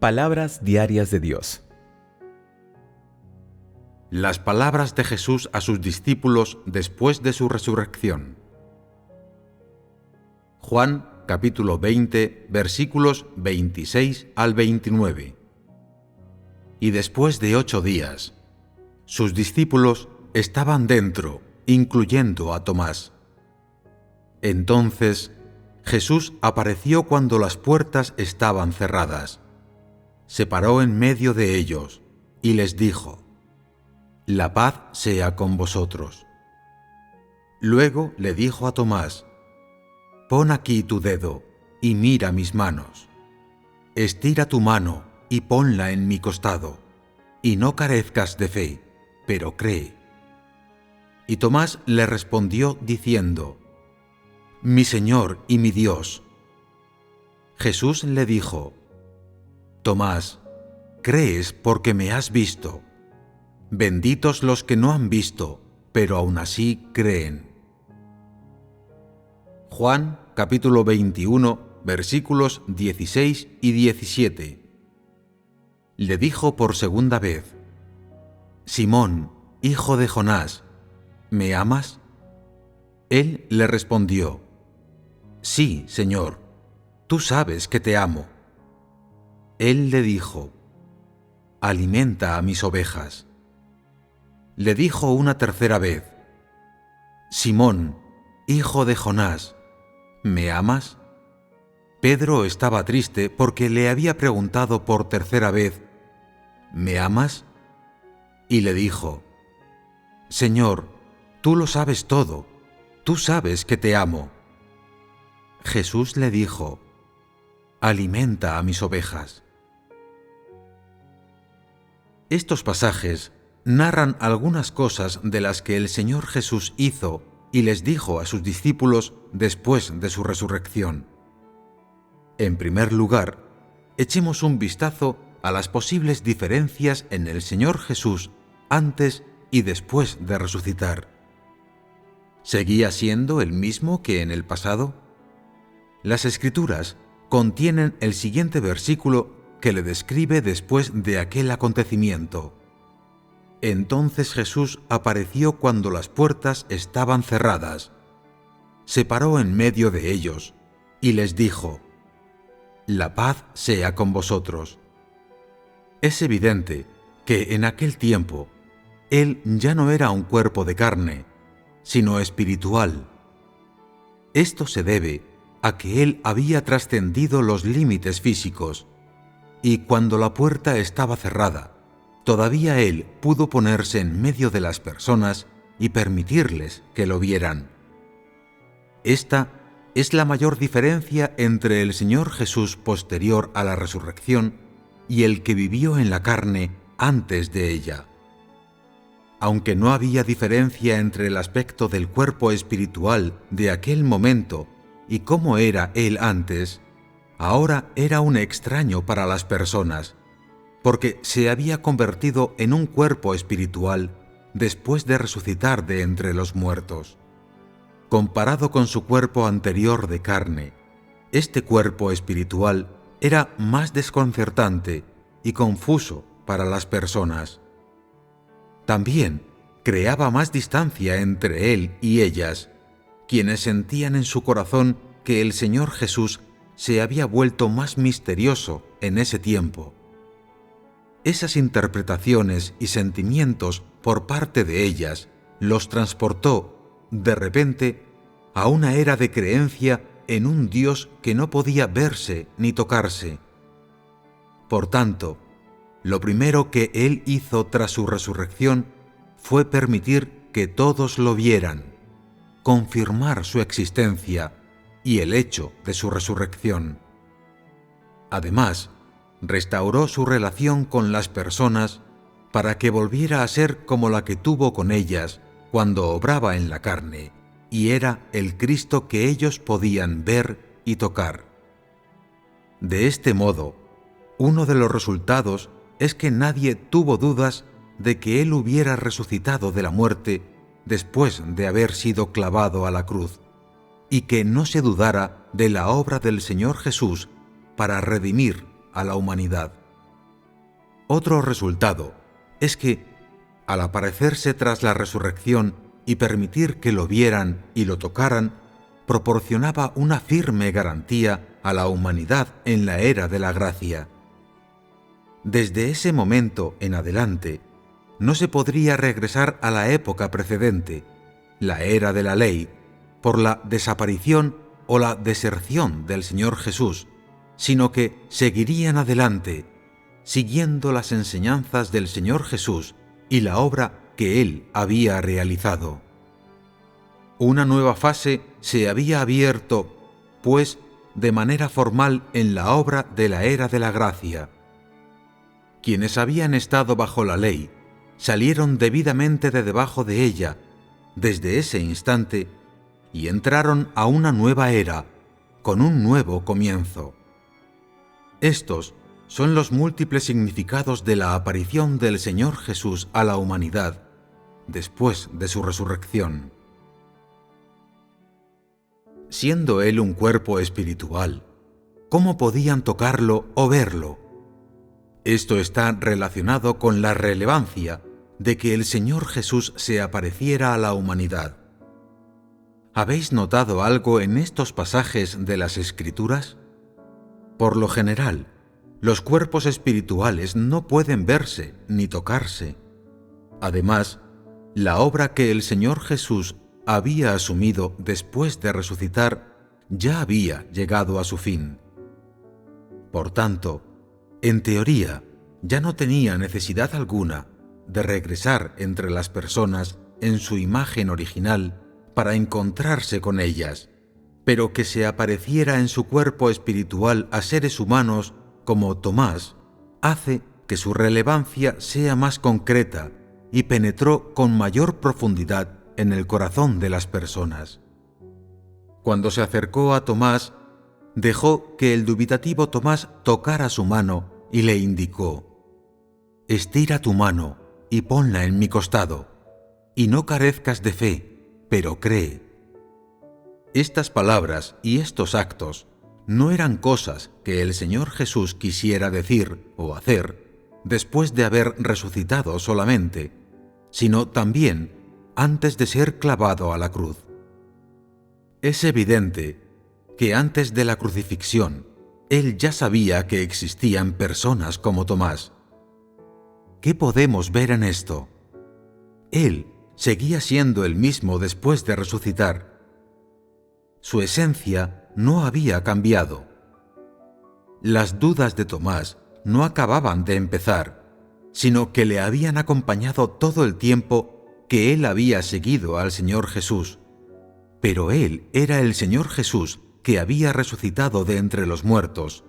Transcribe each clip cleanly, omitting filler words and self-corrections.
Palabras diarias de Dios. Las palabras de Jesús a sus discípulos después de su resurrección. Juan, capítulo 20, versículos 26 al 29. Y después de 8 días, sus discípulos estaban dentro, incluyendo a Tomás. Entonces, Jesús apareció cuando las puertas estaban cerradas. Se paró en medio de ellos y les dijo: «La paz sea con vosotros». Luego le dijo a Tomás: «Pon aquí tu dedo y mira mis manos. Estira tu mano y ponla en mi costado, y no carezcas de fe, pero cree». Y Tomás le respondió diciendo: «Mi Señor y mi Dios». Jesús le dijo: «Tomás, crees porque me has visto. Benditos los que no han visto, pero aún así creen». Juan, capítulo 21, versículos 16 y 17. Le dijo por segunda vez: «Simón, hijo de Jonás, ¿me amas?» Él le respondió: «Sí, Señor, tú sabes que te amo». Él le dijo: «Alimenta a mis ovejas». Le dijo una tercera vez: «Simón, hijo de Jonás, ¿me amas?» Pedro estaba triste porque le había preguntado por tercera vez: «¿Me amas?» Y le dijo: «Señor, tú lo sabes todo, tú sabes que te amo». Jesús le dijo: «Alimenta a mis ovejas». Estos pasajes narran algunas cosas de las que el Señor Jesús hizo y les dijo a sus discípulos después de su resurrección. En primer lugar, echemos un vistazo a las posibles diferencias en el Señor Jesús antes y después de resucitar. ¿Seguía siendo el mismo que en el pasado? Las Escrituras contienen el siguiente versículo que le describe después de aquel acontecimiento. Entonces Jesús apareció cuando las puertas estaban cerradas. Se paró en medio de ellos y les dijo: «La paz sea con vosotros». Es evidente que en aquel tiempo Él ya no era un cuerpo de carne, sino espiritual. Esto se debe a que Él había trascendido los límites físicos, y cuando la puerta estaba cerrada, todavía Él pudo ponerse en medio de las personas y permitirles que lo vieran. Esta es la mayor diferencia entre el Señor Jesús posterior a la resurrección y el que vivió en la carne antes de ella. Aunque no había diferencia entre el aspecto del cuerpo espiritual de aquel momento y cómo era Él antes, ahora era un extraño para las personas, porque se había convertido en un cuerpo espiritual después de resucitar de entre los muertos. Comparado con su cuerpo anterior de carne, este cuerpo espiritual era más desconcertante y confuso para las personas. También creaba más distancia entre Él y ellas, quienes sentían en su corazón que el Señor Jesús se había vuelto más misterioso en ese tiempo. Esas interpretaciones y sentimientos por parte de ellas los transportó, de repente, a una era de creencia en un Dios que no podía verse ni tocarse. Por tanto, lo primero que Él hizo tras su resurrección fue permitir que todos lo vieran, confirmar su existencia y el hecho de su resurrección. Además, restauró su relación con las personas para que volviera a ser como la que tuvo con ellas cuando obraba en la carne, y era el Cristo que ellos podían ver y tocar. De este modo, uno de los resultados es que nadie tuvo dudas de que Él hubiera resucitado de la muerte después de haber sido clavado a la cruz, y que no se dudara de la obra del Señor Jesús para redimir a la humanidad. Otro resultado es que, al aparecerse tras la resurrección y permitir que lo vieran y lo tocaran, proporcionaba una firme garantía a la humanidad en la era de la gracia. Desde ese momento en adelante, no se podría regresar a la época precedente, la era de la ley, por la desaparición o la deserción del Señor Jesús, sino que seguirían adelante, siguiendo las enseñanzas del Señor Jesús y la obra que Él había realizado. Una nueva fase se había abierto, pues, de manera formal en la obra de la era de la gracia. Quienes habían estado bajo la ley salieron debidamente de debajo de ella desde ese instante y entraron a una nueva era, con un nuevo comienzo. Estos son los múltiples significados de la aparición del Señor Jesús a la humanidad después de su resurrección. Siendo Él un cuerpo espiritual, ¿cómo podían tocarlo o verlo? Esto está relacionado con la relevancia de que el Señor Jesús se apareciera a la humanidad. ¿Habéis notado algo en estos pasajes de las Escrituras? Por lo general, los cuerpos espirituales no pueden verse ni tocarse. Además, la obra que el Señor Jesús había asumido después de resucitar ya había llegado a su fin. Por tanto, en teoría, ya no tenía necesidad alguna de regresar entre las personas en su imagen original para encontrarse con ellas, pero que se apareciera en su cuerpo espiritual a seres humanos como Tomás hace que su relevancia sea más concreta y penetró con mayor profundidad en el corazón de las personas. Cuando se acercó a Tomás, dejó que el dubitativo Tomás tocara su mano y le indicó: «Estira tu mano y ponla en mi costado, y no carezcas de fe, pero cree». Estas palabras y estos actos no eran cosas que el Señor Jesús quisiera decir o hacer después de haber resucitado solamente, sino también antes de ser clavado a la cruz. Es evidente que antes de la crucifixión, Él ya sabía que existían personas como Tomás. ¿Qué podemos ver en esto? Él seguía siendo el mismo después de resucitar. Su esencia no había cambiado. Las dudas de Tomás no acababan de empezar, sino que le habían acompañado todo el tiempo que él había seguido al Señor Jesús. Pero él era el Señor Jesús que había resucitado de entre los muertos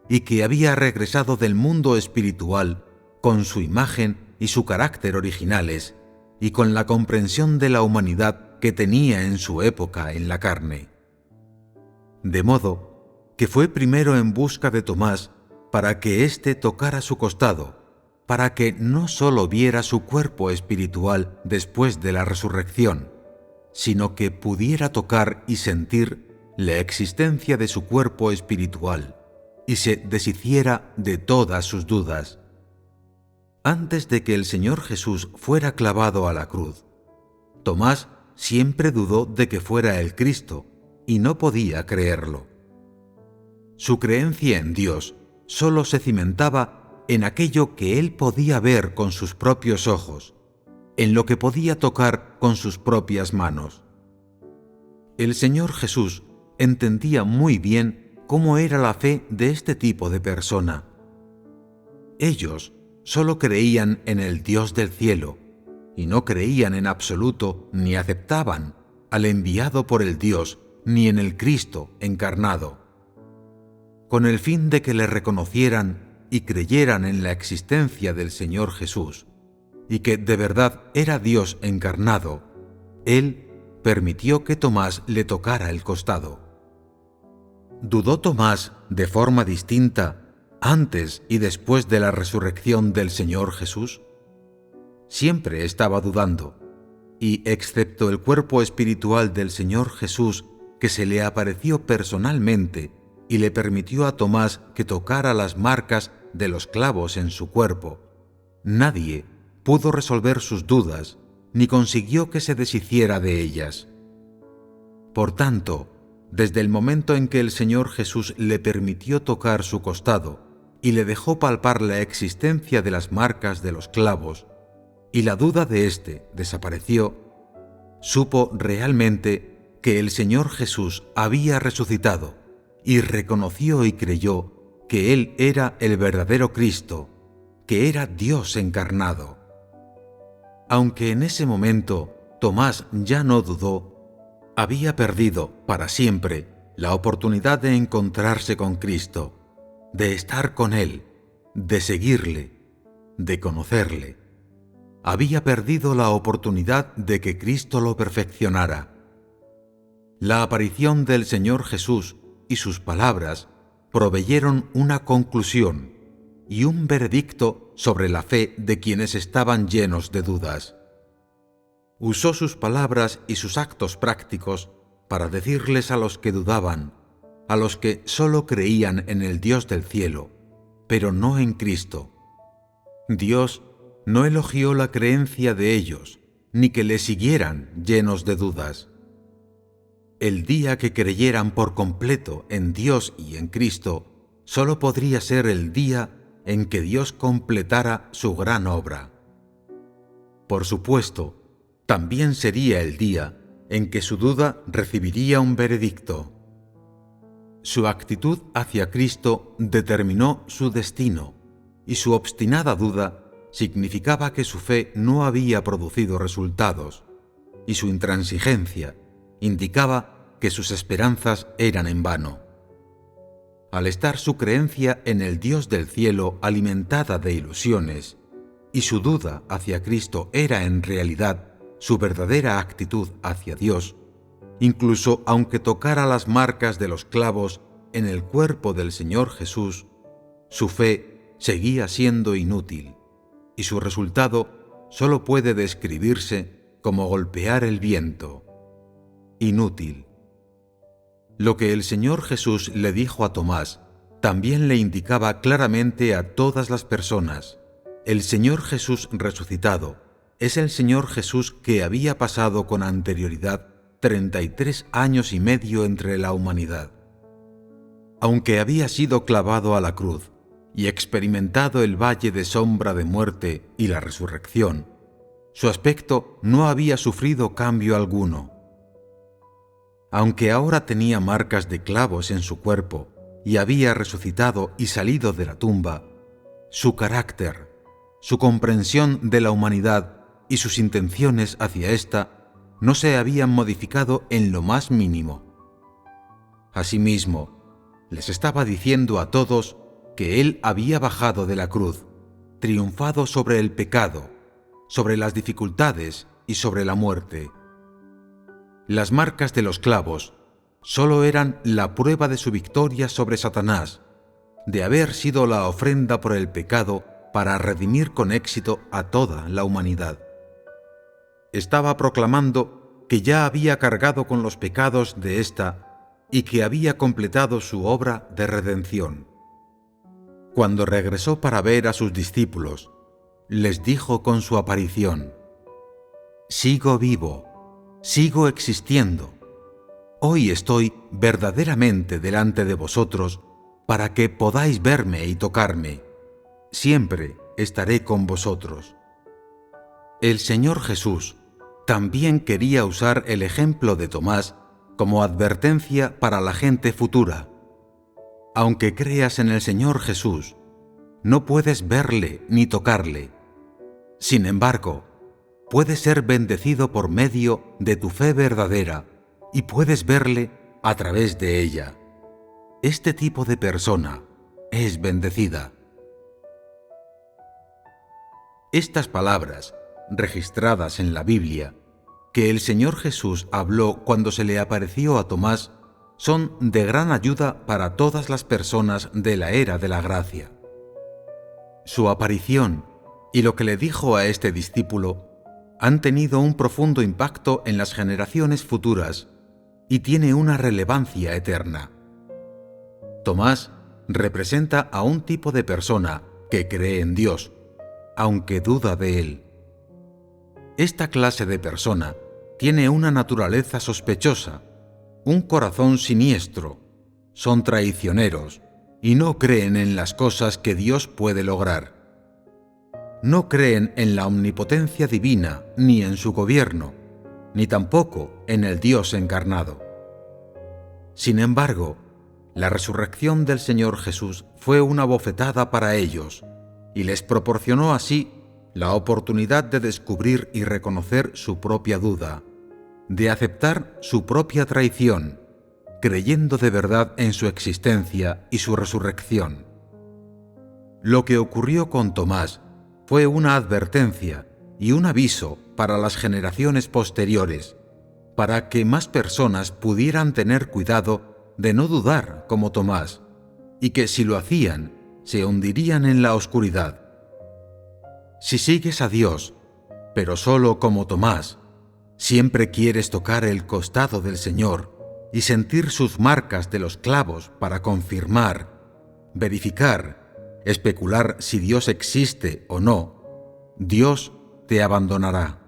y que había regresado del mundo espiritual con su imagen y su carácter originales y con la comprensión de la humanidad que tenía en su época en la carne. De modo que fue primero en busca de Tomás para que éste tocara su costado, para que no sólo viera su cuerpo espiritual después de la resurrección, sino que pudiera tocar y sentir la existencia de su cuerpo espiritual y se deshiciera de todas sus dudas. Antes de que el Señor Jesús fuera clavado a la cruz, Tomás siempre dudó de que fuera el Cristo y no podía creerlo. Su creencia en Dios solo se cimentaba en aquello que él podía ver con sus propios ojos, en lo que podía tocar con sus propias manos. El Señor Jesús entendía muy bien cómo era la fe de este tipo de persona. Ellos solo creían en el Dios del cielo y no creían en absoluto ni aceptaban al enviado por el Dios ni en el Cristo encarnado. Con el fin de que le reconocieran y creyeran en la existencia del Señor Jesús y que de verdad era Dios encarnado, Él permitió que Tomás le tocara el costado. ¿Dudó Tomás de forma distinta antes y después de la resurrección del Señor Jesús? Siempre estaba dudando, y excepto el cuerpo espiritual del Señor Jesús que se le apareció personalmente y le permitió a Tomás que tocara las marcas de los clavos en su cuerpo, nadie pudo resolver sus dudas ni consiguió que se deshiciera de ellas. Por tanto, desde el momento en que el Señor Jesús le permitió tocar su costado y le dejó palpar la existencia de las marcas de los clavos, y la duda de éste desapareció, supo realmente que el Señor Jesús había resucitado y reconoció y creyó que Él era el verdadero Cristo, que era Dios encarnado. Aunque en ese momento Tomás ya no dudó, había perdido para siempre la oportunidad de encontrarse con Cristo, de estar con Él, de seguirle, de conocerle. Había perdido la oportunidad de que Cristo lo perfeccionara. La aparición del Señor Jesús y sus palabras proveyeron una conclusión y un veredicto sobre la fe de quienes estaban llenos de dudas. Usó sus palabras y sus actos prácticos para decirles a los que dudaban, a los que solo creían en el Dios del cielo, pero no en Cristo. Dios no elogió la creencia de ellos, ni que le siguieran llenos de dudas. El día que creyeran por completo en Dios y en Cristo, solo podría ser el día en que Dios completara su gran obra. Por supuesto, también sería el día en que su duda recibiría un veredicto. Su actitud hacia Cristo determinó su destino, y su obstinada duda significaba que su fe no había producido resultados, y su intransigencia indicaba que sus esperanzas eran en vano. Al estar su creencia en el Dios del cielo alimentada de ilusiones, y su duda hacia Cristo era en realidad su verdadera actitud hacia Dios, incluso aunque tocara las marcas de los clavos en el cuerpo del Señor Jesús, su fe seguía siendo inútil, y su resultado solo puede describirse como golpear el viento. Inútil. Lo que el Señor Jesús le dijo a Tomás también le indicaba claramente a todas las personas. El Señor Jesús resucitado es el Señor Jesús que había pasado con anterioridad 33 años y medio entre la humanidad. Aunque había sido clavado a la cruz y experimentado el valle de sombra de muerte y la resurrección, su aspecto no había sufrido cambio alguno. Aunque ahora tenía marcas de clavos en su cuerpo y había resucitado y salido de la tumba, su carácter, su comprensión de la humanidad y sus intenciones hacia ésta no se habían modificado en lo más mínimo. Asimismo, les estaba diciendo a todos que Él había bajado de la cruz, triunfado sobre el pecado, sobre las dificultades y sobre la muerte. Las marcas de los clavos solo eran la prueba de su victoria sobre Satanás, de haber sido la ofrenda por el pecado para redimir con éxito a toda la humanidad. Estaba proclamando que ya había cargado con los pecados de ésta y que había completado su obra de redención. Cuando regresó para ver a sus discípulos, les dijo con su aparición: «Sigo vivo, sigo existiendo. Hoy estoy verdaderamente delante de vosotros para que podáis verme y tocarme. Siempre estaré con vosotros». El Señor Jesús también quería usar el ejemplo de Tomás como advertencia para la gente futura. Aunque creas en el Señor Jesús, no puedes verle ni tocarle. Sin embargo, puedes ser bendecido por medio de tu fe verdadera y puedes verle a través de ella. Este tipo de persona es bendecida. Estas palabras, registradas en la Biblia, que el Señor Jesús habló cuando se le apareció a Tomás, son de gran ayuda para todas las personas de la era de la gracia. Su aparición y lo que le dijo a este discípulo han tenido un profundo impacto en las generaciones futuras y tiene una relevancia eterna. Tomás representa a un tipo de persona que cree en Dios, aunque duda de él. Esta clase de persona tiene una naturaleza sospechosa, un corazón siniestro, son traicioneros y no creen en las cosas que Dios puede lograr. No creen en la omnipotencia divina ni en su gobierno, ni tampoco en el Dios encarnado. Sin embargo, la resurrección del Señor Jesús fue una bofetada para ellos y les proporcionó así la oportunidad de descubrir y reconocer su propia duda, de aceptar su propia traición, creyendo de verdad en su existencia y su resurrección. Lo que ocurrió con Tomás fue una advertencia y un aviso para las generaciones posteriores, para que más personas pudieran tener cuidado de no dudar como Tomás, y que si lo hacían, se hundirían en la oscuridad. Si sigues a Dios, pero solo como Tomás, siempre quieres tocar el costado del Señor y sentir sus marcas de los clavos para confirmar, verificar, especular si Dios existe o no, Dios te abandonará.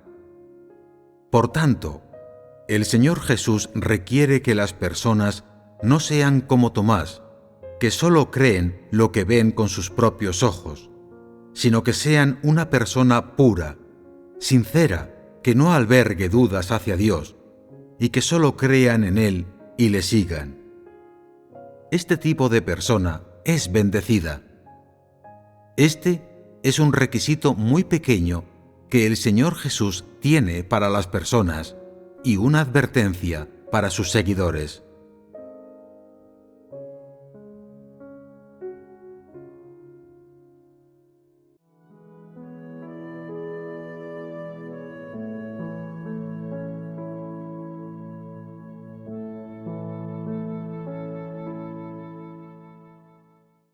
Por tanto, el Señor Jesús requiere que las personas no sean como Tomás, que solo creen lo que ven con sus propios ojos, sino que sean una persona pura, sincera, que no albergue dudas hacia Dios, y que solo crean en Él y le sigan. Este tipo de persona es bendecida. Este es un requisito muy pequeño que el Señor Jesús tiene para las personas y una advertencia para sus seguidores.